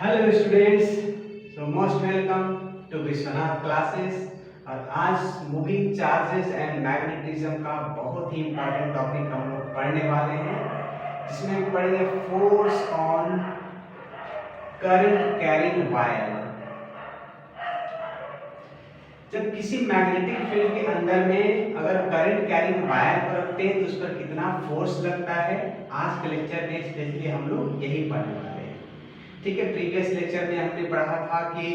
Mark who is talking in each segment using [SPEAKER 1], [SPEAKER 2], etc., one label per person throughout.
[SPEAKER 1] Hello students, so most welcome to Vishwanath classes. और आज moving charges and magnetism का बहुत ही इंपॉर्टेंट टॉपिक हम लोग पढ़ने वाले हैं, जिसमें पढ़ेंगे force on current carrying wire. जब किसी मैग्नेटिक फील्ड के अंदर में अगर करंट कैरिंग वायर को रखते हैं तो उस पर कितना फोर्स लगता है, आज के लेक्चर में स्पेशली हम लोग यही पढ़ने वाले हैं। ठीक है, प्रीवियस लेक्चर में हमने पढ़ा था कि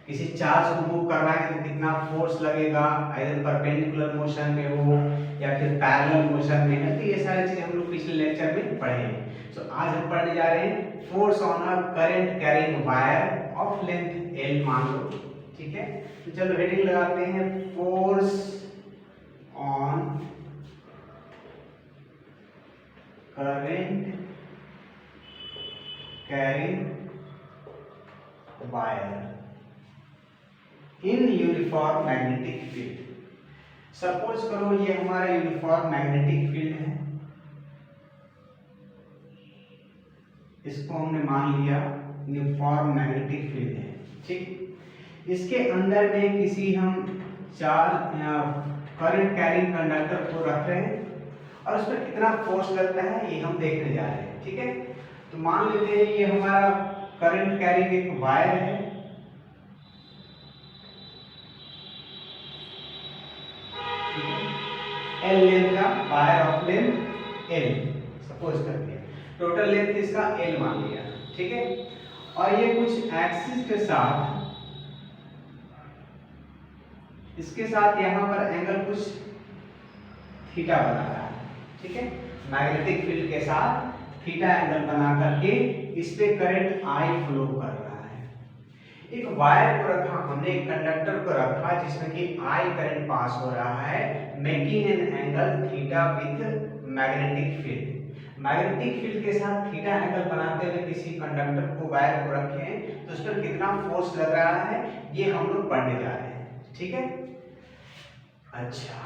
[SPEAKER 1] किसी चार्ज को मूव करना है तो कितना फोर्स लगेगा, आइदर परपेंडिकुलर मोशन में हो या फिर पैरेलल मोशन में है। तो ये सारी चीजें हम लोग पिछले लेक्चर में पढ़े हैं। सो आज हम पढ़ने जा रहे हैं force on a current carrying wire of length L मान लो। ठीक है, तो चलो हेडिंग लगाते हैं, force on current carrying wire in uniform magnetic field. Suppose करो ये हमारा यूनिफॉर्म मैग्नेटिक फील्ड है, इसको हमने मान लिया यूनिफॉर्म मैग्नेटिक फील्ड है। ठीक, इसके अंदर में किसी हम चार्ज करंट कैरिंग कंडक्टर को रख रहे हैं और उस पर कितना फोर्स लगता है ये हम देखने जा रहे हैं। ठीक है, तो मान लेते हैं ये हमारा करंट कैरिंग एक वायर है, एल लेंथ का wire of length L suppose कर दिया, टोटल लेंथ इसका एल मान लिया। ठीक है, और ये कुछ एक्सिस के साथ इसके साथ यहां पर एंगल कुछ थीटा बना रहा है। ठीक है, मैग्नेटिक फील्ड के साथ थीटा एंगल बना करके इस पे करंट आई फ्लो कर रहा है। एक वायर को रखा हमने, एक कंडक्टर को रखा जिसमें कि आई करंट पास हो रहा है, making an angle theta with magnetic field. Magnetic field के साथ थीटा एंगल बनाते हुए किसी कंडक्टर को, वायर को रखें तो उस पर कितना फोर्स लग रहा है ये हम लोग पढ़ने जा रहे हैं। ठीक है, अच्छा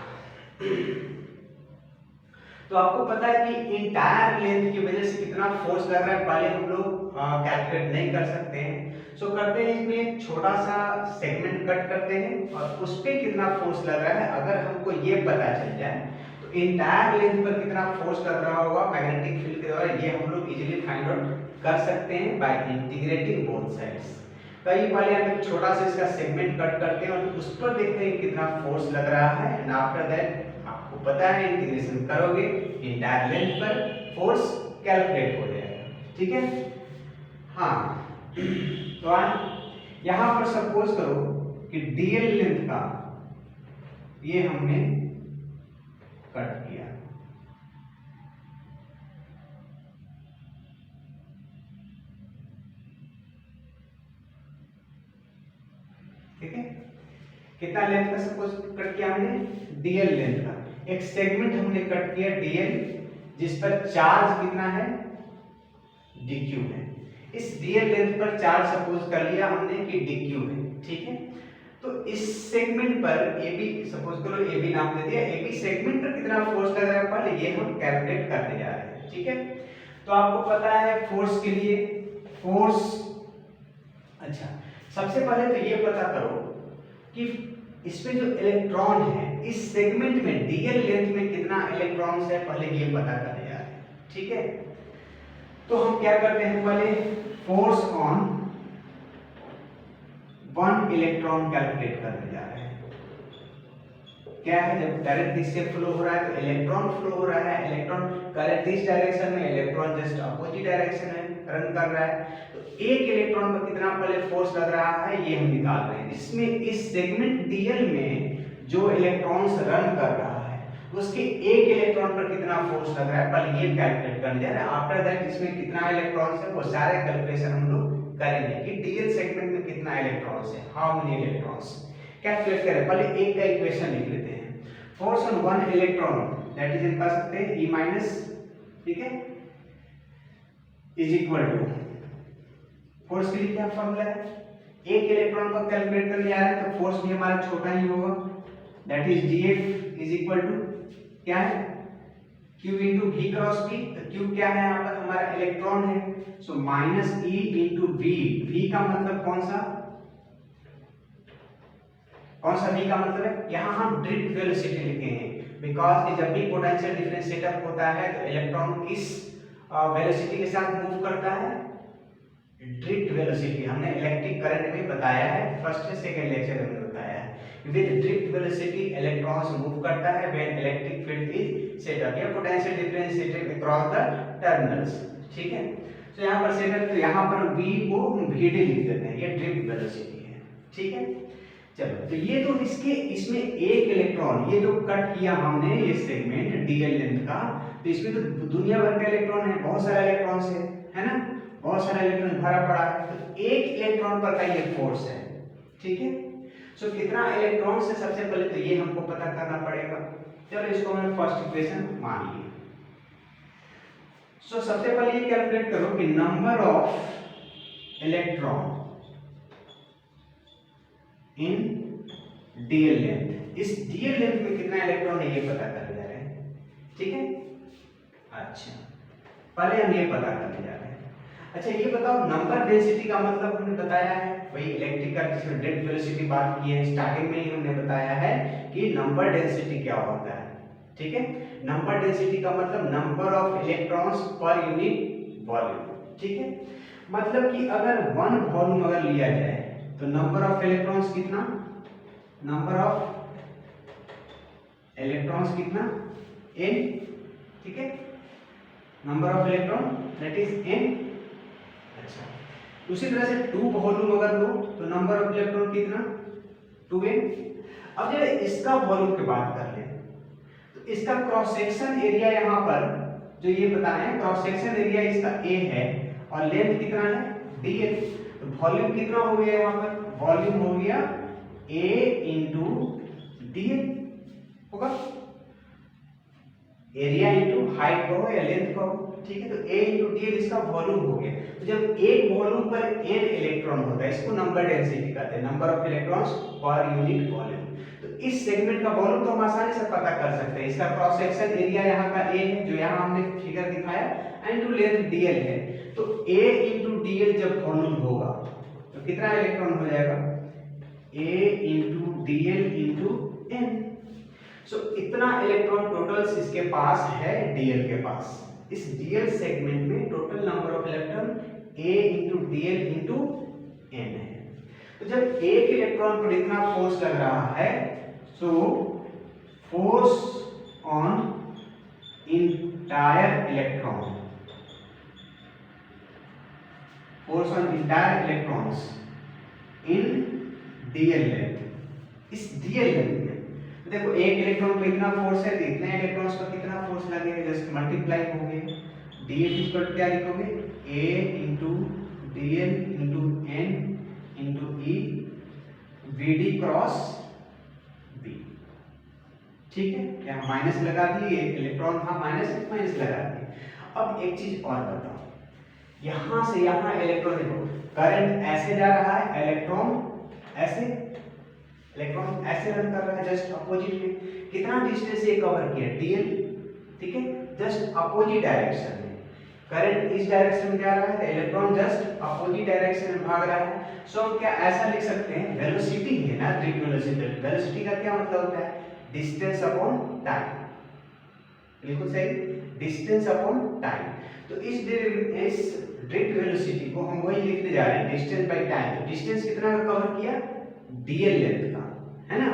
[SPEAKER 1] तो आपको पता है कि इंटायर लेंथ की वजह से कितना फोर्स लग रहा है, पहले हम लोग कैलकुलेट नहीं कर सकते हैं। सो करते हैं, इसमें छोटा सा सेगमेंट कट करते हैं और उस पे कितना फोर्स लग रहा है अगर हमको ये पता चल जाए तो इंटायर लेंथ पर कितना फोर्स लग रहा होगा मैग्नेटिक फील्ड के द्वारा, ये हम लोग इजीली फाइंड आउट कर सकते हैं बाय इंटीग्रेटिंग बोथ साइड्स। कई पहले हम एक छोटा सा इसका सेगमेंट कट करते हैं और उस पर देखते हैं कितना फोर्स लग रहा है, एंड आफ्टर दैट आपको पता है इंटीग्रेशन करोगे इंटायर लेंथ पर फोर्स कैलकुलेट हो जाएगा। ठीक है, हाँ तो यहां पर सपोज करो कि डीएल लेंथ का ये हमने कट किया। ठीक है, कितना लेंथ का सपोज कट किया हमने, डीएल लेंथ का एक सेगमेंट हमने कट किया डीएल, जिस पर चार्ज कितना है, डीक्यू है। इस डीएल लेंथ पर चार्ज सपोज कर लिया हमने कि डीक्यू है। ठीक है, तो इस सेगमेंट पर एबी सपोज करो, एबी नाम दे दिया, एबी सेगमेंट पर कितना फोर्स लग रहा है पहले ये हम कैलकुलेट करने जा रहे हैं। ठीक है, तो आपको पता है फोर्स के लिए फोर्स, अच्छा सबसे पहले तो ये पता करो कि इसमें जो इलेक्ट्रॉन है इस सेगमेंट में डीएल लेंथ में कितना इलेक्ट्रॉन्स है, पहले ये पता करने जा रहे हैं। ठीक है, तो हम क्या करते हैं, पहले force on one electron calculate करने जा रहे हैं। क्या है, जब करंट इससे फ्लो हो रहा है तो इलेक्ट्रॉन फ्लो हो रहा है, इलेक्ट्रॉन करंट इस डायरेक्शन में, इलेक्ट्रॉन जस्ट अपोजिट डायरेक्शन में रन कर रहा है, तो एक इलेक्ट्रॉन पर कितना पहले फोर्स लग रहा है ये हम निकाल रहे हैं। इसमें इस सेगमेंट डीएल में जो इलेक्ट्रॉन्स रन कर रहा है उसके एक इलेक्ट्रॉन पर कितना फोर्स लग रहा है पहले ये कैलकुलेट करने जा रहे हैं। आफ्टर दैट इसमें कितना इलेक्ट्रॉन्स है वो सारे कैलकुलेशन हम लोग करेंगे कि डीएल सेगमेंट में कितना इलेक्ट्रॉन्स है, हाउ मेनी इलेक्ट्रॉन्स कैलकुलेट करें। पहले एक का इक्वेशन लिख लेते हैं, force on one electron that is हम कर सकते हैं E माइनस, ठीक है, इज इक्वल टू फोर्स के लिए क्या फॉर्मूला है, एक इलेक्ट्रॉन को कैलकुलेट करने जा रहे हैं तो फोर्स भी हमारा छोटा ही होगा, that is Df is equal to क्या है Q into V cross B, तो Q क्या है यहाँ पर हमारा इलेक्ट्रॉन है, so minus E into V, V का मतलब कौन सा V का मतलब है, यहाँ हम ड्रिफ्ट वेलोसिटी लिखे हैं बिकॉज जब भी पोटेंशियल डिफरेंस सेटअप होता है तो इलेक्ट्रॉन किस वेलोसिटी के साथ मूव करता है, ड्रिफ्ट वेलोसिटी। हमने इलेक्ट्रिक करंट में बताया है, फर्स्ट से सेकंड लेक्चर में बताया है, with drift velocity electrons move करता है when electric field is setup या potential difference setup across the terminals, ठीक है। तो यहाँ पर सेटअप, तो यहाँ पर v को हम vd लिख देते हैं, ये ड्रिफ्ट वेलोसिटी है, ठीक है। चलो, तो ये तो इसमें एक इलेक्ट्रॉन, ये जो कट किया हमने ये सेगमेंट डीएल लेंथ का, तो इसमें तो दुनिया भर के इलेक्ट्रॉन है, बहुत सारे इलेक्ट्रॉन है ना, बहुत सारा इलेक्ट्रॉन भरा पड़ा है, तो एक इलेक्ट्रॉन पर का ये फोर्स है, ठीक है। सो कितना इलेक्ट्रॉन है सबसे पहले तो ये हमको पता करना पड़ेगा। चलो इसको हमने फर्स्ट इक्वेशन मान लिया। सो सबसे पहले ये कैलकुलेट करो कि number of electron in DL length, इस डीएल लेंथ में कितना इलेक्ट्रॉन है ये पता करने जा रहे हैं, ठीक है। अच्छा, पहले हम ये पता करने जा रहे हैं। अच्छा ये बताओ, नंबर डेंसिटी का मतलब हमने बताया है, वही इलेक्ट्रिकल जिसमें ड्रिफ्ट वेलोसिटी बात की है, स्टार्टिंग में ही हमने बताया है कि नंबर डेंसिटी क्या होता है, ठीक है। नंबर डेंसिटी का मतलब number of electrons per unit volume, ठीक है। मतलब कि अगर वन वॉल्यूम अगर लिया जाए तो नंबर ऑफ इलेक्ट्रॉन्स कितना, नंबर ऑफ इलेक्ट्रॉन्स कितना n, ठीक है, number of electron that is n। अच्छा, उसी तरह से टू वॉल्यूम अगर लो तो नंबर ऑफ इलेक्ट्रॉन कितना 2n। अब जब इसका वॉल्यूम की बात कर ले तो इसका क्रॉस सेक्शन एरिया यहाँ पर जो ये बताए हैं, क्रॉस सेक्शन एरिया इसका a है और लेंथ कितना है dl, तो वॉल्यूम कितना हो गया यहाँ पर, वॉल्यूम हो गया a इंटू dl होगा, एरिया इंटू हाइट कहो या लेंथ कहो, ठीक है। तो a इंटू dl इसका वॉल्यूम हो गया। तो जब एक वॉल्यूम पर n इलेक्ट्रॉन होता है इसको नंबर डेंसिटी कहते हैं, number of electrons per unit volume. तो इस सेगमेंट का वॉल्यूम तो हम आसानी से पता कर सकते हैं, इसका क्रॉस सेक्शन एरिया यहाँ का a है जो यहाँ हमने फिगर दिखाया, इंटू लेंथ dl है। तो a इंटू dl जब वॉल्यूम होगा तो कितना इलेक्ट्रॉन हो जाएगा, a into dl into n। सो इतना इलेक्ट्रॉन टोटल इसके पास है dl के पास, इस dl सेगमेंट में total number of electron a into dl into n है। तो जब एक इलेक्ट्रॉन पर इतना फोर्स लग रहा है, so force on entire electron, force on entire electrons in dl length, इस dl लेंथ में देखो एक इलेक्ट्रॉन पे इतना फोर्स है तो इतने इलेक्ट्रॉन्स पर कितना फोर्स लगेगा, जस्ट मल्टीप्लाई हो गए, dl इक्वल क्या लिखोगे a into dl into n into e vd cross b, ठीक है। यहाँ माइनस लगा दिए, इलेक्ट्रॉन था माइनस, माइनस लगा दिए। अब एक चीज और बताओ, यहाँ से यहाँ इलेक्ट्रॉन देखो, करंट ऐसे जा रहा है, इलेक्ट्रॉन ऐसे रन कर रहा है जस्ट अपोजिट में, कितना डिस्टेंस ये कवर किया dl, ठीक है, जस्ट अपोजिट डायरेक्शन में, करंट इस डायरेक्शन में जा रहा है तो इलेक्ट्रॉन जस्ट अपोजिट डायरेक्शन में भाग रहा है। सो हम क्या ऐसा लिख सकते हैं, वेलोसिटी है ना, ड्रिफ्ट वेलोसिटी, वेलोसिटी का क्या मतलब होता है, डिस्टेंस अपॉन टाइम, बिल्कुल सही, डिस्टेंस अपॉन टाइम। तो इस ड्रिफ्ट वेलोसिटी को हम वही लिखने जा रहे हैं, डिस्टेंस बाय टाइम। तो डिस्टेंस कितना कवर किया, dl लेंथ का, है ना,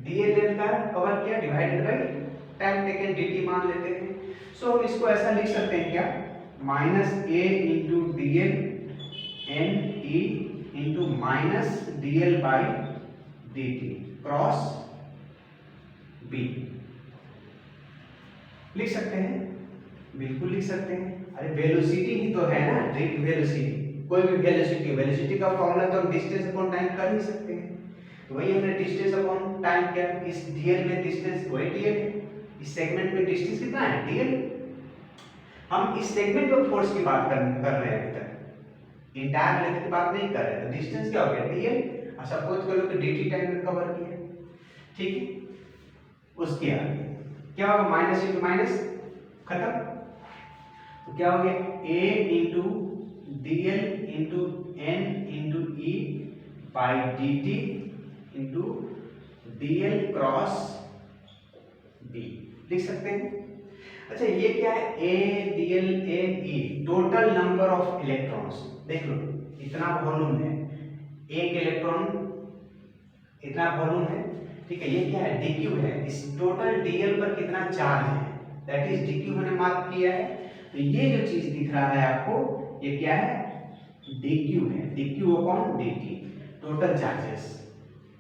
[SPEAKER 1] dl लेंथ का कवर किया divided by time taken dt मान लेते हैं। सो हम इसको ऐसा लिख सकते हैं क्या, minus a into dl n e into minus dl by dt cross b, लिख सकते हैं, बिल्कुल लिख सकते हैं। अरे वेलोसिटी ही तो है ना, ड्रिफ्ट वेलोसिटी, कोई भी वेलोसिटी का फॉर्मूला तो हम डिस्टेंस अपॉन टाइम कर ही सकते हैं। तो वही हमने डिस्टेंस अपॉन टाइम किया, इस dl में डिस्टेंस वही dl है, इस सेगमेंट में डिस्टेंस कितना है dl। हम इस सेगमेंट में फोर्स की बात कर रहे हैं, अभी तक इंटायर लेंथ की बात नहीं कर रहे, तो डिस्टेंस क्या हो गया dl, और सपोज करो कि dt टाइम में कवर किया, ठीक है। उसके आगे क्या होगा, माइनस इंटू माइनस खत्म। तो क्या हो गया, a into dl into n into e by dt into dl cross b लिख सकते हैं। अच्छा ये क्या है, a dl a e total number of electrons. देख लो इतना वॉल्यूम है, एक इलेक्ट्रॉन इतना वॉल्यूम है, ठीक है। ये क्या है, dq है। इस टोटल dl पर कितना चार्ज है, दैट इज dq मैंने मार्क किया है। तो ये जो चीज दिख रहा है आपको, ये क्या है, dq है, dq upon dt total charges,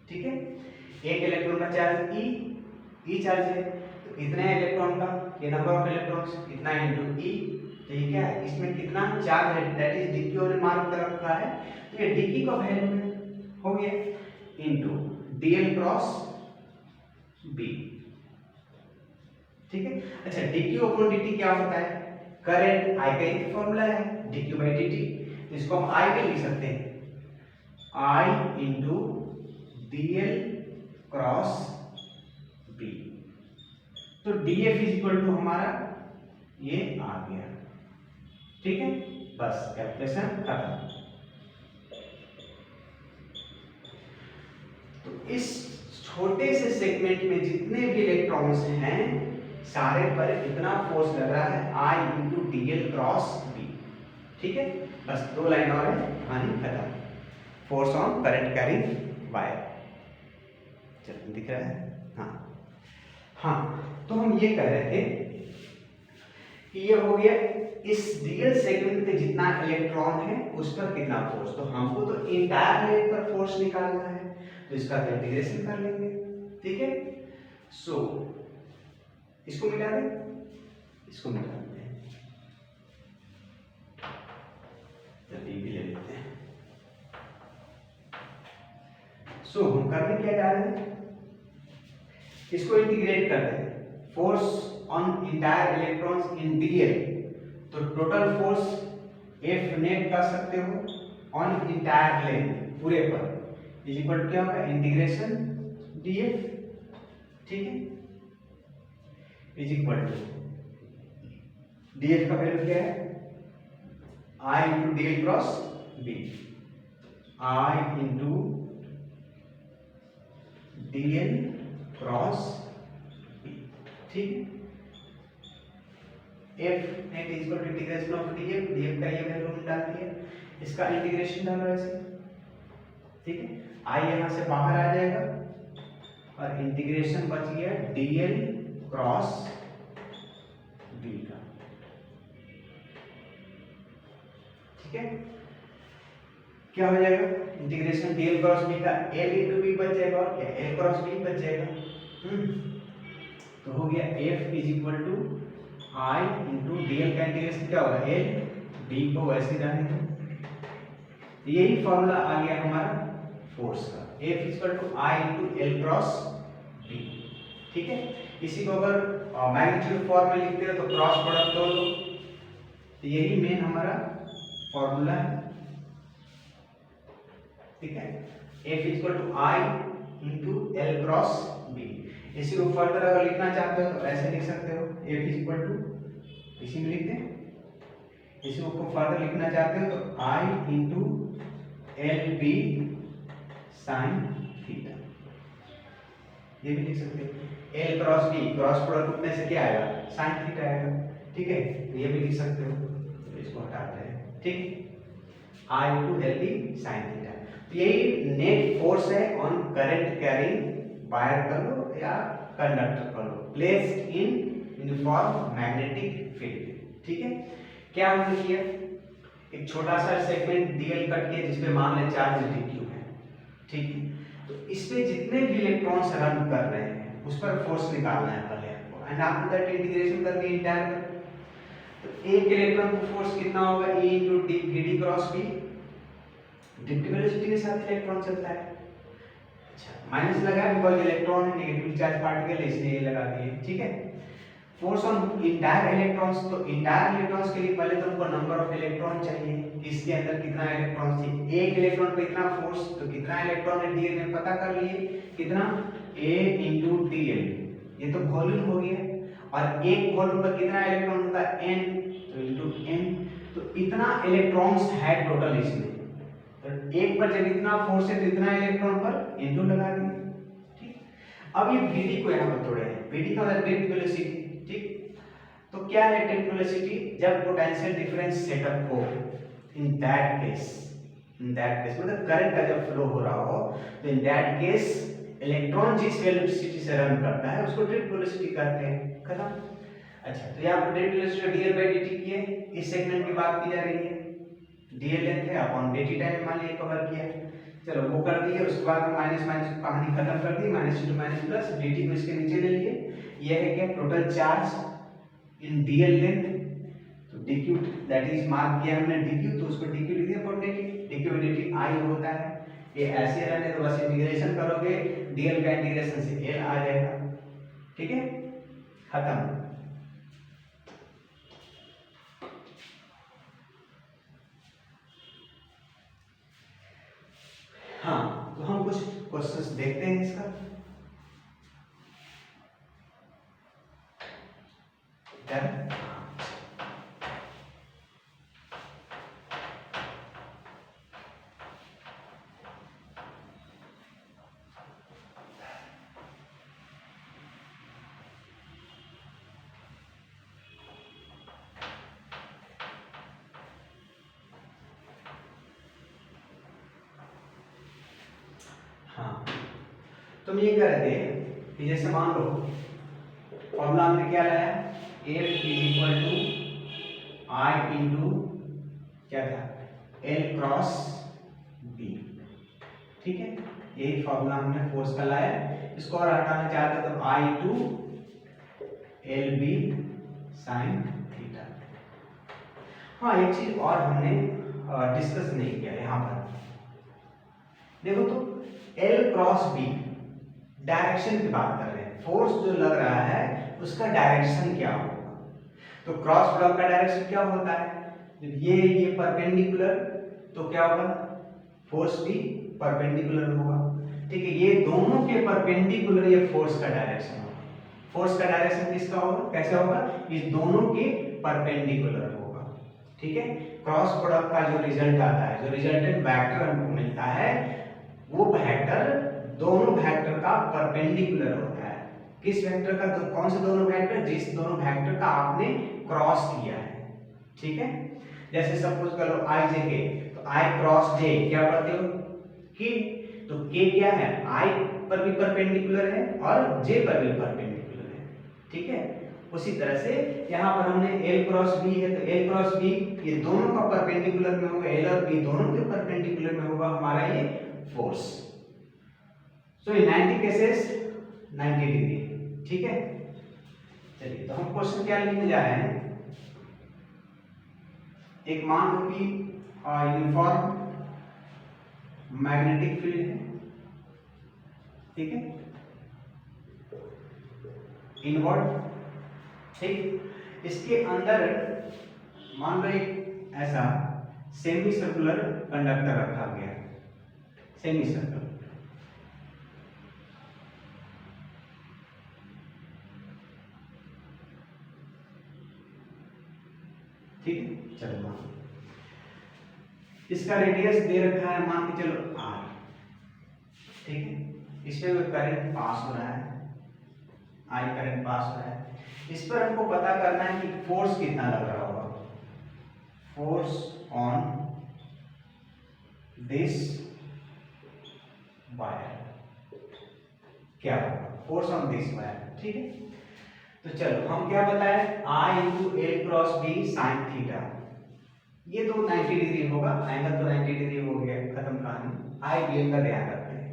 [SPEAKER 1] ठीक है। एक इलेक्ट्रॉन का चार्ज e चार्ज है, तो कितने इलेक्ट्रॉन का, ये नंबर ऑफ इलेक्ट्रॉन्स इतना इनटू e, तो ये क्या है, इसमें कितना चार्ज है, दैट इज dq ने मार्क कर रखा है। तो ये dq का वैल्यू हो गया इनटू dl क्रॉस b, ठीक है। अच्छा dq अपॉन dt क्या होता है, करंट I का एक फॉर्मूला है dq बाई dt, तो इसको हम I पे लिख सकते हैं, I into dl cross b। तो df इज इक्वल टू हमारा ये आ गया, ठीक है। बस कैलकुलेशन खत्म। तो इस छोटे से सेगमेंट में जितने भी इलेक्ट्रॉन्स हैं सारे पर इतना फोर्स लग रहा है I into dl cross b, ठीक है। बस दो लाइन और है, कहानी खत्म। Force on current carrying wire, चलो दिख रहा है, हाँ। तो हम ये कह रहे थे कि ये हो गया इस डीएल सेगमेंट पे जितना इलेक्ट्रॉन है उस पर कितना फोर्स। तो हमको तो इंटायर लेग पर फोर्स निकालना है, तो इसका इंटीग्रेशन कर लेंगे, ठीक है। सो इसको मिटा दें, इसको मिटा देते हैं, जल्दी भी ले लेते हैं। सो हम करने क्या जा रहे हैं, इसको इंटीग्रेट कर रहे हैं, force on entire electrons in DL. तो टोटल फोर्स F नेट कर सकते हो ऑन इंटायर लेंथ पूरे पर इज इक्वल टू क्या होगा, इंटीग्रेशन df, ठीक है, इज इक्वल टू df का वैल्यू क्या है, I into dl cross b, I into dl cross b, ठीक है। f net is equal to integration of df का ये वैल्यू डाल दिया, इसका इंटीग्रेशन डालो ऐसे, ठीक है। I यहां से बाहर आ जाएगा और इंटीग्रेशन बच गया dl क्रॉस b का, ठीक है। क्या हो जाएगा, इंटीग्रेशन dl क्रॉस b का l इंटू b बच जाएगा और क्या l क्रॉस b बच जाएगा। तो हो गया f is equal to I into dl का इंटीग्रेशन क्या होगा, l, b को वैसे रहने दो। यही फॉर्मूला आ गया हमारा फोर्स का, F equal to I into l cross b, ठीक है। इसी को अगर मैग्नीट्यूड फॉर्म में लिखते हो तो क्रॉस प्रोडक्ट तोड़ लो, तो यही मेन हमारा फॉर्मूला है, ठीक है। F equal to I into l cross b। इसी को फर्दर अगर लिखना चाहते हो तो ऐसे लिख सकते हो, F इज इक्वल टू, इसी में लिखते हैं। इसी को फर्दर लिखना चाहते हो तो I into L B sine theta, ये भी लिख सकते हो। L cross B cross product में से क्या आएगा, साइन थीटा आएगा, ठीक है। तो ये भी लिख सकते हो, तो इसको हटाते हैं, ठीक। I into L B sine theta, तो यही नेट फोर्स है ऑन करंट कैरिंग वायर कर लो या कंडक्टर कर लो, placed in uniform magnetic field, ठीक है। क्या हमने किया, एक छोटा सा सेगमेंट डीएल कट किया जिसपे मान ले चार्ज dq है, ठीक है। तो इस पे जितने भी इलेक्ट्रॉन्स रन कर रहे हैं उस पर फोर्स निकालना है पहले आपको, एंड आफ्टर दैट इंटीग्रेशन करके इंटायर। तो एक इलेक्ट्रॉन को फोर्स कितना होगा, E into D cross B, डिक्टी वेलोसिटी के साथ इलेक्ट्रॉन चलता है। माइनस लगा है बिकॉज़ इलेक्ट्रॉन है, नेगेटिव चार्ज पार्टिकल इसलिए ये लगा दिए, ठीक है। फोर्स ऑन इंटायर इलेक्ट्रॉन्स, तो इंटायर इलेक्ट्रॉन्स के लिए पहले तो हमको नंबर ऑफ इलेक्ट्रॉन चाहिए, इसके अंदर कितना इलेक्ट्रॉन चाहिए, एक इलेक्ट्रॉन पे इतना फोर्स, तो कितना इलेक्ट्रॉन है डीएल में पता कर लिए, कितना A इंटू डीएल, ये तो वॉल्यूम हो गया। और एक फोटोन पर कितना इलेक्ट्रॉन होता है n, तो इनटू n, तो इतना इलेक्ट्रॉन्स है टोटल इसमें। तो एक पर जब इतना फोर्स है तो इतना इलेक्ट्रॉन पर इनटू लगा दिए, ठीक। अब ये Vd को यहाँ पर तोड़े हैं, Vd का मतलब ड्रिफ्ट वेलोसिटी, ठीक। तो क्या है ड्रिफ्ट वेलोसिटी? जब पोटेंशियल डिफरेंस सेटअप हो, इन दैट केस मतलब करंट का जब फ्लो हो रहा हो, तो इन दैट केस इलेक्ट्रॉन जिस वेलोसिटी से रन करता है उसको ड्रिफ्ट वेलोसिटी कहते हैं। खत्म। अच्छा, तो यहाँ पर drift velocity dl by dt की है, इस सेगमेंट की बात की जा रही है। dl लेंथ है अपॉन dt टाइम मान लिया कवर किया, चलो वो कर दिए। उसके बाद में माइनस माइनस कहानी खत्म कर दी, minus two minus plus, dt को इसके नीचे ले लिए। यह है क्या? Total charge in dl length, तो dq दैट इज मार्क किया हमने dq, तो उसको dq लिख दिया upon dt, dq dt i होता है। ये ऐसे रहने तो बस इंटीग्रेशन करोगे, dl का इंटीग्रेशन से l आ जाएगा, ठीक है। खत्म। हाँ, तो हम कुछ क्वेश्चंस देखते हैं इसका। डन। हाँ, तुम ये कर रहे थे कि जैसे मान लो फॉर्मूला हमने क्या लाया, F is equal to I into क्या था, L क्रॉस B, ठीक है। यही फॉर्मूला हमने फोर्स का लाया। इसको और हटाना चाहते तो I into L B sine theta. हाँ, एक चीज और हमने डिस्कस नहीं किया यहाँ पर, देखो तो L क्रॉस B डायरेक्शन की बात कर रहे हैं, फोर्स जो लग रहा है उसका डायरेक्शन क्या होगा। तो क्रॉस प्रोडक्ट का डायरेक्शन क्या होता है? जब ये परपेंडिकुलर, तो क्या होगा, फोर्स भी परपेंडिकुलर होगा, ठीक है। ये दोनों के परपेंडिकुलर ये फोर्स का डायरेक्शन होगा। फोर्स का डायरेक्शन किसका होगा, कैसे होगा? इस दोनों के परपेंडिकुलर होगा, ठीक है। क्रॉस प्रोडक्ट का जो रिजल्ट आता है, जो रिजल्टेंट वेक्टर हमको मिलता है, वो वेक्टर दोनों वेक्टर का परपेंडिकुलर होता है। किस वेक्टर का? तो कौन से दोनों वेक्टर? जिस दोनों वेक्टर का आपने क्रॉस किया है, ठीक है। जैसे सपोज करो i j k, तो i क्रॉस j क्या पढ़ते हो कि, तो k क्या है, i पर भी परपेंडिकुलर है और j पर भी परपेंडिकुलर है, ठीक है। उसी तरह से यहाँ पर हमने l क्रॉस b है, तो l क्रॉस b ये दोनों का परपेंडिकुलर में होगा, l और b दोनों के परपेंडिकुलर में होगा हमारा ये फोर्स। सो इन 90 केसेस 90 डिग्री, ठीक है। चलिए, तो हम क्वेश्चन क्या लिखने जा रहे हैं। एक मान लो कि यूनिफॉर्म मैग्नेटिक फील्ड है, ठीक है, इनवर्ट, ठीक। इसके अंदर मान लो एक ऐसा सेमी सर्कुलर कंडक्टर रखा गया, सेमी सर्कल, ठीक है। चलो मान इसका रेडियस दे रखा है, मान के चलो r, ठीक है। इसमें कोई करंट पास हो रहा है, I करंट पास हो रहा है। इस पर हमको पता करना है कि फोर्स कितना लग रहा होगा। फोर्स ऑन दिस वायर क्या होगा, फोर्स ऑन दिस वायर, ठीक है। तो चलो हम क्या बताए, I into L cross B sine theta, ये तो 90 डिग्री होगा, एंगल तो 90 डिग्री हो गया, खत्म कहानी। I गेन का ध्यान रखते हैं।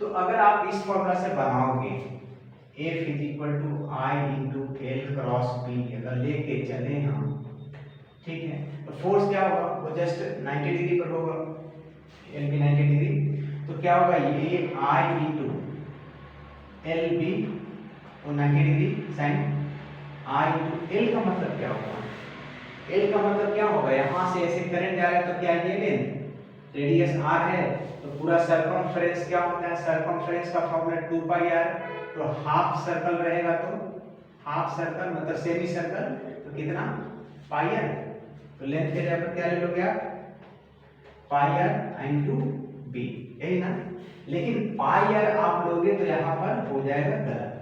[SPEAKER 1] तो अगर आप इस फॉर्मूला से बनाओगे F is equal to I into L cross B, अगर लेके चले हम, ठीक है, तो फोर्स क्या होगा, वो जस्ट 90 डिग्री पर होगा, एल बी 90 डिग्री, तो क्या होगा, ये आई इंटू एल बी वो 90 डिग्री साइन आई इंटू एल का मतलब क्या होगा, एल का मतलब क्या होगा, यहां से ऐसे करंट जा रहा है तो क्या ये लेंथ, रेडियस r है, तो पूरा सर्कमफ्रेंस क्या होता है, सर्कमफ्रेंस का फॉर्मूला 2 पाई r, तो हाफ सर्कल रहेगा तो हाफ सर्कल मतलब सेमी सर्कल, तो कितना पाई आर, तो लेंथ के जगह पर क्या ले लोगे आप पाई आर इनटू बी, यही ना। लेकिन पाई आर आप लोगे तो यहाँ पर हो जाएगा गलत।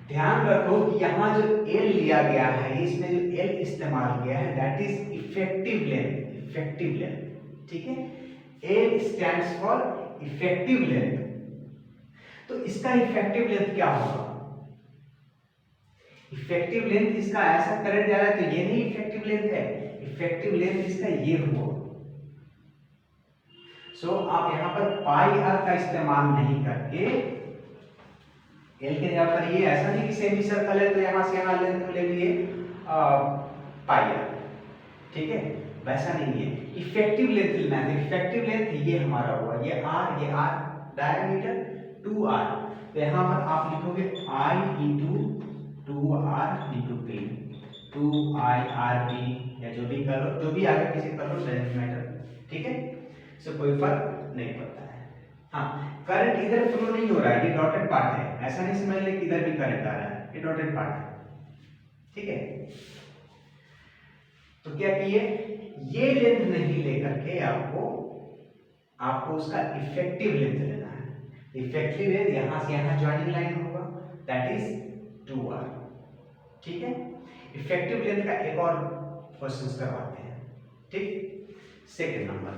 [SPEAKER 1] ध्यान रखो कि यहाँ जो L लिया गया है, इसमें जो L इस्तेमाल किया है that is effective length, effective length, ठीक है। L stands for effective length. तो इसका इफेक्टिव लेंथ क्या होगा? इफेक्टिव लेंथ इसका ऐसा करंट जा रहा है तो ये नहीं इफेक्टिव लेंथ है, इफेक्टिव लेंथ इसका ये हुआ। सो आप यहाँ पर पाई आर का इस्तेमाल नहीं करके एल के जगह पर ये ऐसा नहीं कि सेमी सर्कल है तो यहाँ से यहाँ लेंथ ले लिए पाई आर, ठीक है, वैसा नहीं है। इफेक्टिव लेंथ लेना है, इफेक्टिव लेंथ ये हमारा हुआ, ये आर डायमीटर 2r, तो यहाँ पर आप लिखोगे I into 2r into p, 2IRP या जो भी कर लो, जो भी आगे किसी कर लो, डजंट मैटर, ठीक है। सो कोई फर्क नहीं पड़ता है। हाँ, करंट इधर फ्लो नहीं हो रहा है, ये डॉटेड पार्ट है, ऐसा नहीं समझ ले कि इधर भी करंट आ रहा है, ये डॉटेड पार्ट है, ठीक है। तो क्या किए, ये लेंथ नहीं लेकर के आपको उसका इफेक्टिव लेंथ लेना है। इफेक्टिव लेंथ यहां से यहां ज्वाइनिंग लाइन होगा, दैट इज 2r, ठीक है। इफेक्टिव लेंथ का एक और क्वेश्चन करवाते हैं, ठीक। सेकंड नंबर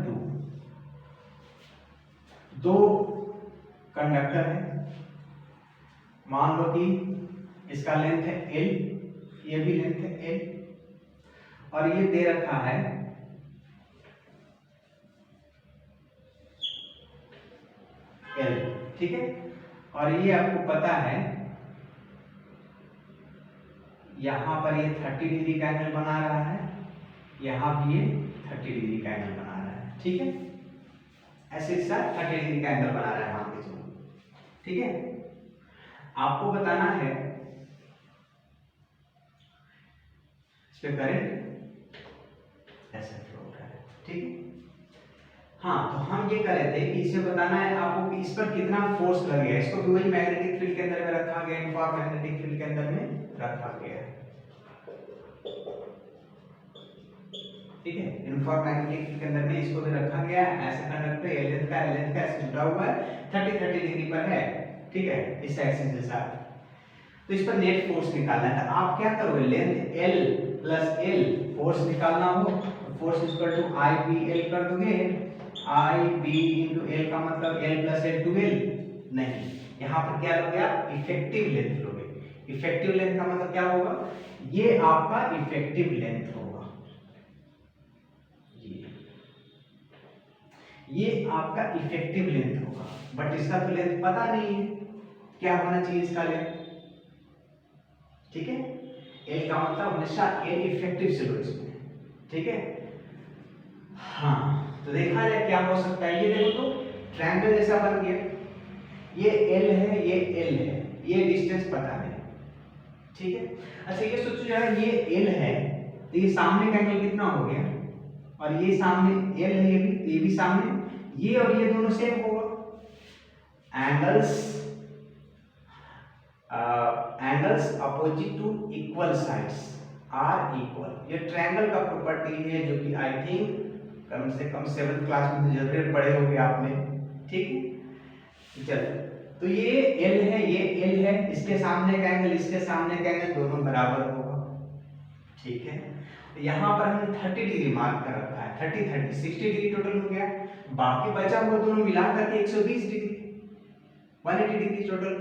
[SPEAKER 1] 2, दो कंडक्टर है, मान लो कि इसका लेंथ है L, ये भी लेंथ है L, और ये दे रखा है L, ठीक है। और ये आपको पता है यहां पर ये 30 डिग्री का एंगल बना रहा है, यहां भी ये 30 डिग्री का एंगल बना रहा है, ठीक है। ऐसे साथ 30 डिग्री का एंगल बना रहा है, मान लीजिए, ठीक है। आपको बताना है इस पे करंट ऐसे फ्लो हो रहा है, ठीक है। हाँ, तो हम ये कर रहे थे कि इसे बताना है आपको कि इस पर कितना फोर्स लगेगा, इसको भी वही मैग्नेटिक फील्ड के अंदर में रखा गया, यूनिफॉर्म मैग्नेटिक फील्ड के अंदर में रखा गया, ठीक है। यूनिफॉर्म मैग्नेटिक फील्ड के अंदर में इसको भी रखा गया है, ऐसे कंडक्टर लेंथ का ऐसे जुड़ा हुआ है, 30 डिग्री पर है, ठीक है, इस एक्सिस के साथ। तो इस पर नेट फोर्स निकालना है, तो आप क्या करोगे, length L plus L, force निकालना हो तो फोर्स इक्वल टू IBL कर दोगे, IB इंटू L का मतलब L प्लस L 2L, नहीं, यहाँ पर क्या लोगे आप, इफेक्टिव लेंथ लोगे। इफेक्टिव लेंथ का मतलब क्या होगा, ये आपका इफेक्टिव लेंथ होगा, ये आपका इफेक्टिव लेंथ होगा, बट इसका तो लेंथ पता नहीं है, क्या होना चाहिए इसका लेंथ, ठीक है। L का मतलब हमेशा L इफेक्टिव से लो इसमें, ठीक है। हाँ, तो देखा जाए क्या हो सकता है, ये देखो तो ट्रायंगल जैसा बन गया, ये L है, ये L है, ये डिस्टेंस पता नहीं, ठीक है। अच्छा ये सोचो जरा, ये L है तो ये सामने का एंगल कितना हो गया, और ये सामने L है, ये भी सामने, ये और ये दोनों सेम होगा, angles opposite to equal sides are equal, ये ट्रायंगल का प्रॉपर्टी है जो कि आई थिंक कम से कम 7th क्लास में तो जरूर पढ़े होंगे आपने, ठीक है। चलो, तो ये L है, ये L है, इसके सामने का एंगल, इसके सामने का एंगल दोनों बराबर होगा, ठीक है। तो यहाँ पर हमने 30 डिग्री मार्क कर रखा है, 60 डिग्री टोटल हो गया, बाकी बचा हुआ दोनों मिला करके 120 डिग्री, 180 डिग्री टोटल।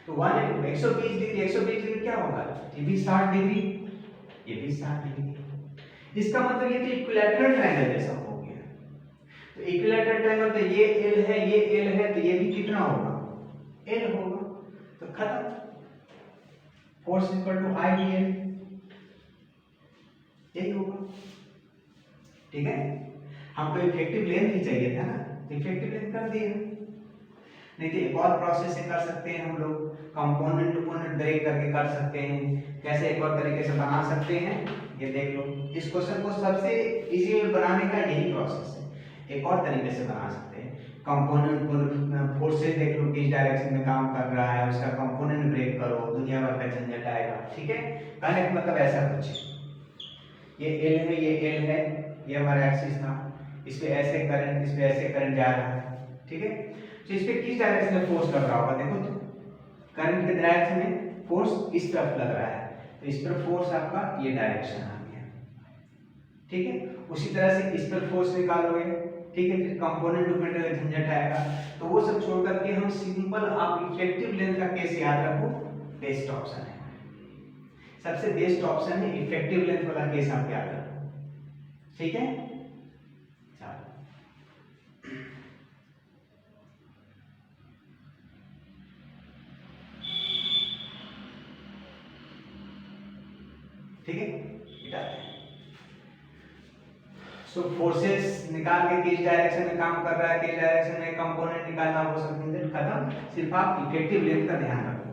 [SPEAKER 1] तो 120 डिग्री क्या होगा, ये भी 60 डिग्री, ये भी 60 डिग्री, इसका मतलब ये तो इक्विलैटरल ट्रायंगल जैसा हो गया। तो इक्विलैटरल ट्रायंगल, तो ये L है, ये L है, तो ये भी कितना होगा, L होगा, तो खत्म, फोर्स इक्वल टू IBL, यही होगा, ठीक है। हमको इफेक्टिव लेंथ ही चाहिए था ना, तो इफेक्टिव लेंथ कर दिए, नहीं तो एक और प्रोसेस से कर सकते हैं हम लोग, कंपोनेंट टू कंपोनेंट ब्रेक करके कर सकते हैं। कैसे एक और तरीके से बना सकते हैं ये देख लो, इस क्वेश्चन को सबसे इजी बनाने का यही प्रोसेस है, एक और तरीके से बना सकते हैं। कंपोनेंट फोर्सेस देख लो किस डायरेक्शन में काम कर रहा है, उसका कंपोनेंट ब्रेक करो, दुनिया भर का झंझट आएगा। ठीक है, कहने का मतलब ऐसा कुछ, ये एल है, ये एल है, ये हमारा एक्सिस था, इस पे ऐसे करंट, इस पे ऐसे करंट जा रहा है। ठीक है, तो इस पे किस डायरेक्शन में फोर्स लग रहा होगा, देखो तो करंट के डायरेक्शन में फोर्स इस तरफ लग रहा है, तो इस पर फोर्स आपका ये डायरेक्शन आ गया। ठीक है, उसी तरह से इस पर फोर्स निकालोगे। ठीक है, फिर कंपोनेंट टू मेटेरियल झंझट आएगा, तो वो सब छोड़ करके हम सिंपल, आप इफेक्टिव लेंथ का केस याद रखो, बेस्ट ऑप्शन है, सबसे बेस्ट ऑप्शन है इफेक्टिव लेंथ वाला केस आप याद रखो। ठीक है, चलो ठीक है, मिटाते हैं। सो फोर्सेस निकाल के किस डायरेक्शन में काम कर रहा है, किस डायरेक्शन में कंपोनेंट निकालना, वो सब झंझट खत्म, सिर्फ आप इफेक्टिव लेंथ का ध्यान रखो।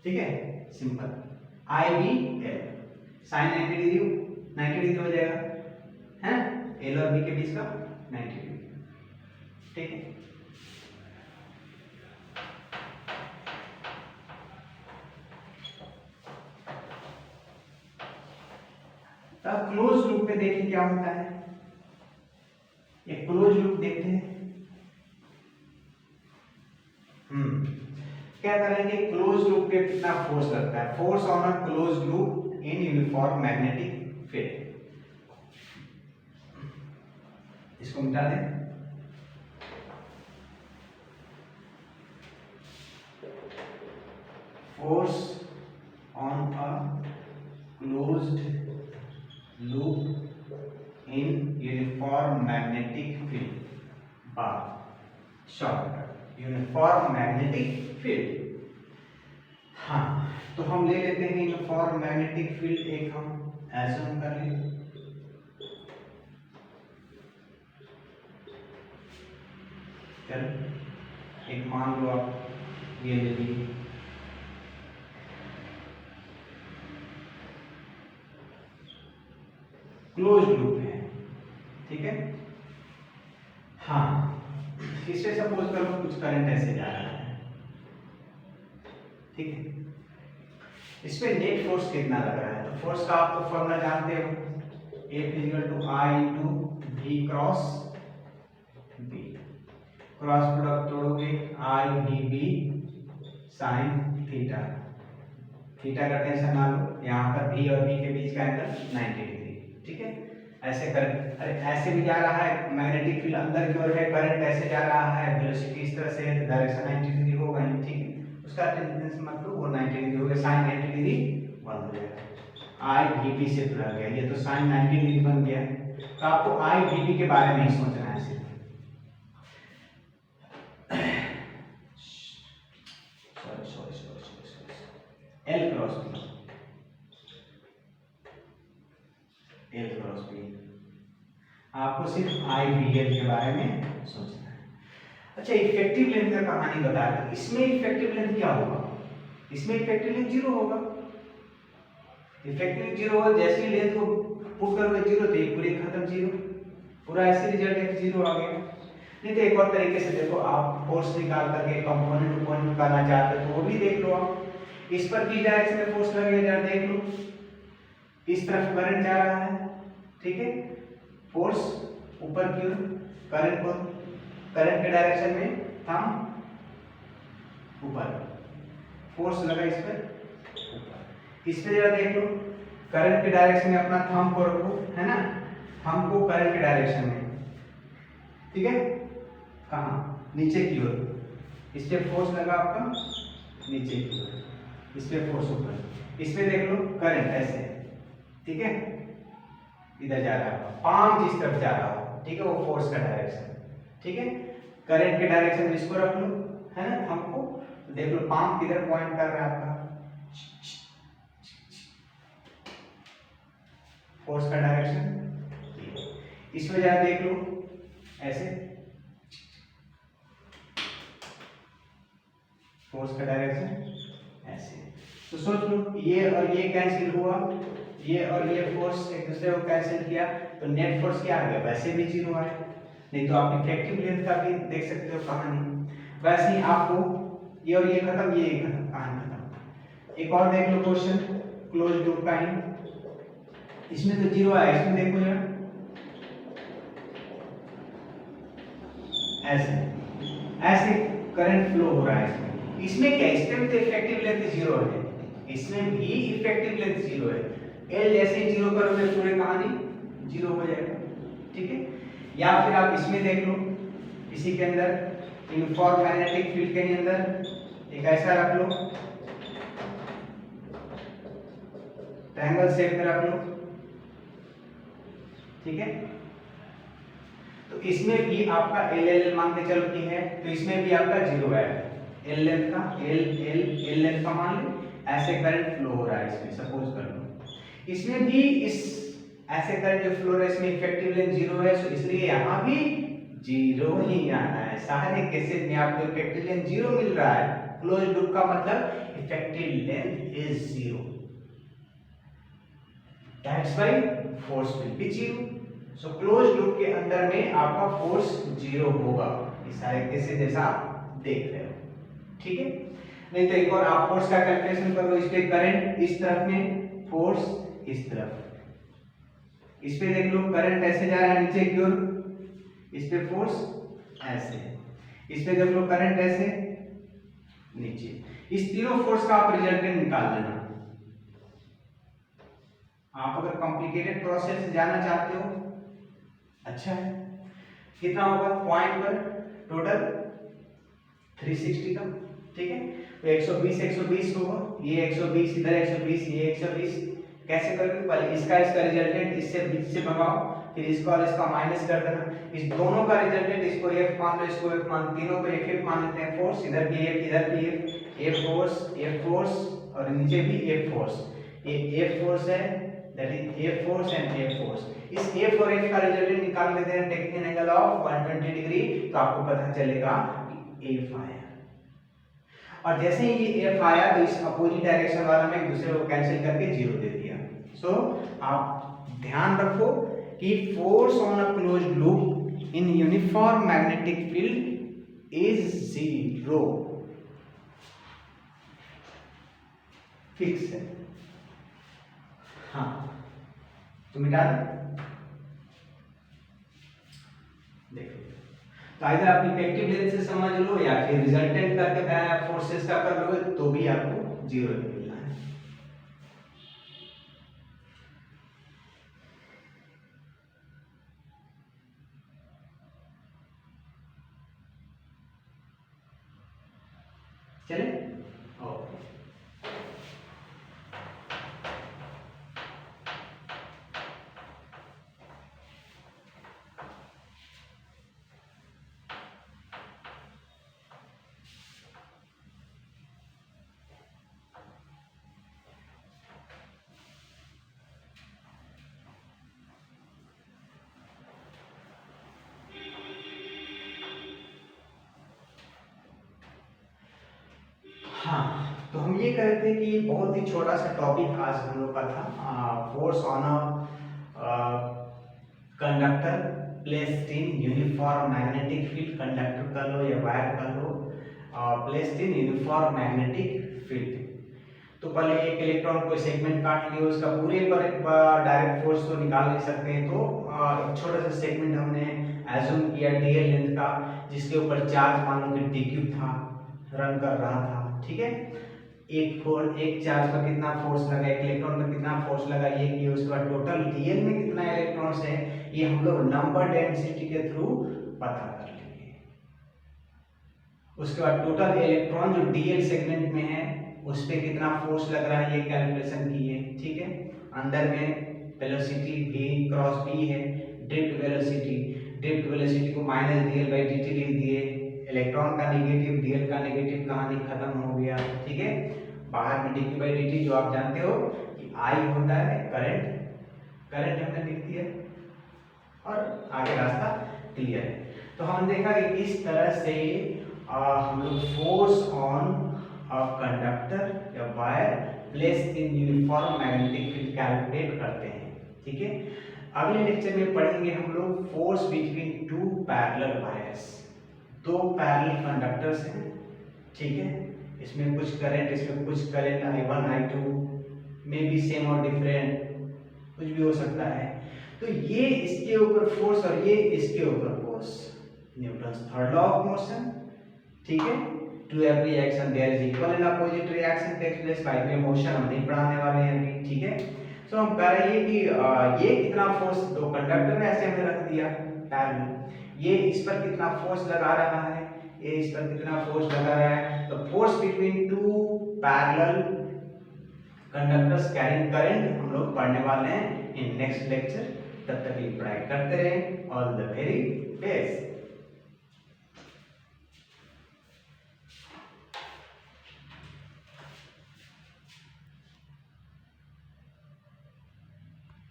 [SPEAKER 1] ठीक है, सिंपल, आई बी एल साइन 90 डिग्री हो जाएगा, है एल और बी के बीच का 90 डिग्री। ठीक है, तब क्लोज लूप में देखिए क्या होता है, ये क्लोज लूप देखते हैं। क्या करेंगे, क्लोज लूप पे कितना फोर्स लगता है, force on a close loop in uniform magnetic field, इसको मिटा दें। Force on a closed loop in uniform magnetic field bar short uniform magnetic field। हाँ, तो हम ले लेते हैं यूनिफॉर्म मैग्नेटिक फील्ड, एक हम एज्यूम कर लें, चल एक मान लो आप ये ले लीजिए, क्लोज लूप है। ठीक है, हाँ, इससे सपोज करो कुछ करंट ऐसे जा रहा है। ठीक है, इसमें नेट फोर्स कितना लग रहा है, तो फोर्स का आप तो फॉर्मूला जानते हो, F = I × V cross B, cross product तोड़ोगे I VB sin theta, theta का टेंशन ना लो, यहाँ पर V और B के बीच का एंगल 90 डिग्री। ठीक है, ऐसे कर, अरे ऐसे भी जा रहा है मैग्नेटिक फील्ड अंदर की ओर है, करंट ऐसे जा रहा है, वेलोसिटी इस तरह से है, तो डायरेक्शन 90 डिग्री होगा ही। ठीक है, उसका टेंशन मत लो, वो 90 डिग्री हो गया, sin 90 डिग्री बन हो जाएगा, I VB से जुड़ा गया, ये तो sin 90 डिग्री बन गया। तो आपको I VB के बारे में ही सोचना है सिर्फ, L cross B, L cross B, आपको सिर्फ IVL के बारे में सोचना है। अच्छा, इफेक्टिव लेंथ का कहानी बता रहा, इसमें इफेक्टिव लेंथ क्या होगा, इसमें इफेक्टिव लेंथ 0 होगा, इफेक्टिव 0 होगा, जैसे ही लेंथ को पुट करोगे 0 तो ये पूरे खत्म 0, पूरा ऐसे रिजल्ट 0 आ गया। नहीं तो एक और तरीके से देखो, आप फोर्स निकाल करके कंपोनेंट पॉइंट निकालना चाहते हो तो वो भी देख लो आप, इस पर किस डायरेक्शन में फोर्स लगेगा देख लो, इस तरफ करंट जा रहा है। ठीक है, फोर्स ऊपर की ओर, करंट को, करंट के डायरेक्शन में थंब ऊपर, फोर्स लगा इस पर ऊपर, इस पे जरा देख लो, करंट के डायरेक्शन में अपना थंब को रखो, है ना, थंब को करंट के डायरेक्शन में। ठीक है, कहाँ, नीचे की ओर, इस पे फोर्स लगा आपका नीचे की ओर, इस पे फोर्स ऊपर, इस पे देख लो करंट ऐसे। ठीक है, इधर जा रहा है, पाम जिस तरफ जा रहा हो, ठीक है, वो फोर्स का डायरेक्शन। ठीक है, करंट के डायरेक्शन में इसको रख लो, है ना, हमको देख लो पाम किधर पॉइंट कर रहा है आपका, फोर्स का डायरेक्शन, इसमें जरा देख लो ऐसे, फोर्स का डायरेक्शन ऐसे, तो सोच लो ये और ये कैंसिल हुआ, ये और ये फोर्स एक दूसरे को कैंसिल किया, तो नेट फोर्स क्या आ गया, वैसे भी 0 आया। नहीं तो आप इफेक्टिव लेंथ का भी देख सकते हो कहानी। वैसे ही आपको ये और ये खत्म, ये खत्म, कहानी खत्म। एक और देख लो क्वेश्चन, क्लोज लूप का ही, इसमें तो जीरो आया, इसमें देखो यार ऐसे ऐसे करंट फ्लो हो रहा है इसमें। इसमें क्या, इसमें तो इफेक्टिव लेंथ जीरो है, इसमें भी इफेक्टिव लेंथ जीरो है। एल जैसे ही जीरो करोगे पूरी कहानी जीरो हो जाएगा, ठीक है। या फिर आप इसमें देख लो, इसी के अंदर यूनिफॉर्म मैग्नेटिक फील्ड के अंदर एक ऐसा रख लो, ट्रायंगल शेप में रख लो, ठीक है। तो इसमें भी आपका एल एल मान के चलो कि है, तो इसमें भी आपका जीरो है, एल लेंथ का एल लेंथ का मान लो, ऐसे करंट फ्लो हो रहा है इसमें, सपोज कर लो इसमें भी इस ऐसे करंट जो फ्लो हो रहा है इसमें इफेक्टिव लेंथ जीरो है, तो इसलिए यहाँ भी जीरो ही आना है। सारे केसेस में आपको इफेक्टिव लेंथ जीरो मिल रहा है, क्लोज लूप का मतलब effective length is zero, that's why force will be zero. So close loop के अंदर में आपका फोर्स जीरो होगा, इस सारे केसेस जैसा आप देख रहे हो, ठीक है। नहीं तो एक और आप फोर्स का कैलकुलेशन कर लो, इस पे करंट इस तरफ में, फोर्स इस तरफ, इस पे देख लो करंट ऐसे जा रहा है नीचे की ओर, इस पे फोर्स ऐसे, इस पे देख लो करंट ऐसे नीचे, इस तीनों फोर्स का आप रिजल्टेंट निकाल लेना। आप अगर कॉम्प्लिकेटेड प्रोसेस जाना चाहते हो, अच्छा है, कितना होगा पॉइंट पर टोटल 360 का, ठीक है। तो 120 120 होगा, ये 120 इधर 120 ये 120, कैसे करोगे, पहले इसका रिजल्टेंट इससे बीच से भगाओ, फिर इसका और इसका माइनस कर देना, इस दोनों का रिजल्टेंट, इसको F मान लो, इसको F मान, तीनों को F मान लेते हैं, फोर्स इधर भी F इधर भी F फोर्स और नीचे भी F फोर्स, ये F फोर्स है, that is F force and F force. इस F और F का रिजल्टेंट निकाल लेते हैं, taking an angle of 120 degree, तो आपको पता चलेगा कि F आया। और जैसे ही ये F आया तो इस अपोजिट डायरेक्शन वाला में एक दूसरे को कैंसिल करके जीरो दे दिया। सो आप ध्यान रखो कि force on a closed loop in uniform magnetic field is zero, fix है। हाँ तो मिटा दो, देखो तो इधर आप इफेक्टिव लेंथ से समझ लो या फिर रिजल्टेंट करके फोर्सेस का कर लोगे तो भी आपको जीरो मिलना है। चले ओके, हाँ तो हम ये कह रहे थे कि बहुत ही छोटा सा टॉपिक आज हम लोग का था, force on a conductor placed in uniform magnetic field, conductor कर लो या वायर कर लो, placed in uniform magnetic field. तो पहले एक इलेक्ट्रॉन को सेगमेंट काट लिया, उसका पूरे पर डायरेक्ट फोर्स तो निकाल नहीं सकते, तो एक छोटा सा सेगमेंट हमने एज्यूम किया डीएल लेंथ का, जिसके ऊपर चार्ज मान लो कि डी था, रन कर रहा था, ठीक है। एक चार्ज पर कितना फोर्स लगा, एक इलेक्ट्रॉन पर कितना फोर्स लगा, ये किया, उसके बाद टोटल डीएल में कितना इलेक्ट्रॉन्स है, ये हम लोग नंबर डेंसिटी के थ्रू पता कर लेंगे। उसके बाद टोटल इलेक्ट्रॉन जो डीएल सेगमेंट में है उस पे कितना फोर्स लग रहा है ये कैलकुलेशन किए, ठीक है। अंदर में वेलोसिटी v क्रॉस b है, ड्रिफ्ट वेलोसिटी को माइनस dl बाई dt लिख दिए, इलेक्ट्रॉन का नेगेटिव dl का नेगेटिव कहानी खत्म हो गया, ठीक है। बाहर में dq बाई dt जो आप जानते हो कि I होता है करंट हमने लिख दिया और आगे रास्ता क्लियर है। तो हमने देखा कि किस तरह से हम लोग फोर्स ऑन कंडक्टर या wire placed in uniform magnetic field calculate करते हैं, ठीक है। अगले लेक्चर में पढ़ेंगे हम लोग force between two parallel wires, दो पैरेलल कंडक्टर्स हैं, ठीक है, इसमें कुछ करंट I1 I2 में भी सेम और डिफरेंट कुछ भी हो सकता है। तो ये इसके ऊपर फोर्स और ये इसके ऊपर force, Newton's third law of motion, ठीक है। To every action there is equal and opposite reaction takes place by way motion हम नहीं पढ़ाने वाले हैं अभी, ठीक है। सो हम कह रहे हैं कि ये कितना फोर्स, दो कंडक्टर में ऐसे हमने रख दिया पैरेलल, ये इस पर कितना फोर्स लगा रहा है, ये इस पर कितना फोर्स लगा रहा है। तो force between two parallel conductors carrying current हम लोग पढ़ने वाले हैं इन नेक्स्ट लेक्चर। तब तक ये पढ़ाई करते रहें। All the very best.